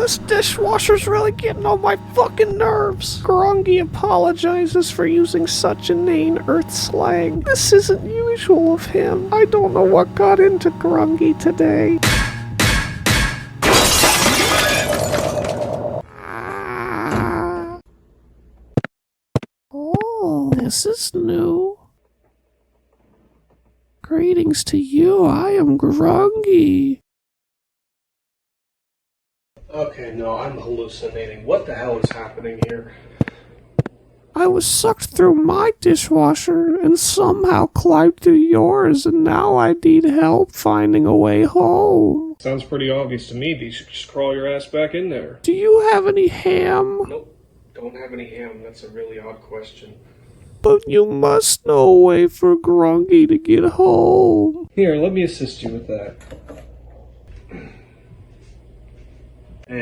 This dishwasher's really getting on my fucking nerves. Grunggy apologizes for using such inane earth slang. This isn't usual of him. I don't know what got into Grunggy today. Oh, this is new. Greetings to you, I am Grunggy. Okay, no, I'm hallucinating. What the hell is happening here? I was sucked through my dishwasher and somehow climbed through yours, and now I need help finding a way home. Sounds pretty obvious to me that you should just crawl your ass back in there. Do you have any ham? Nope, don't have any ham. That's a really odd question. But you must know a way for Grunggy to get home. Here, let me assist you with that. And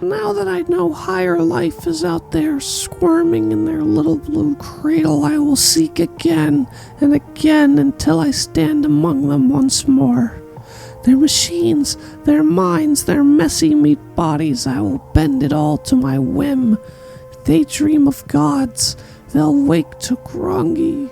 now that I know higher life is out there squirming in their little blue cradle, I will seek again and again until I stand among them once more. Their machines, their minds, their messy meat bodies, I will bend it all to my whim. If they dream of gods, they'll wake to Grunggy.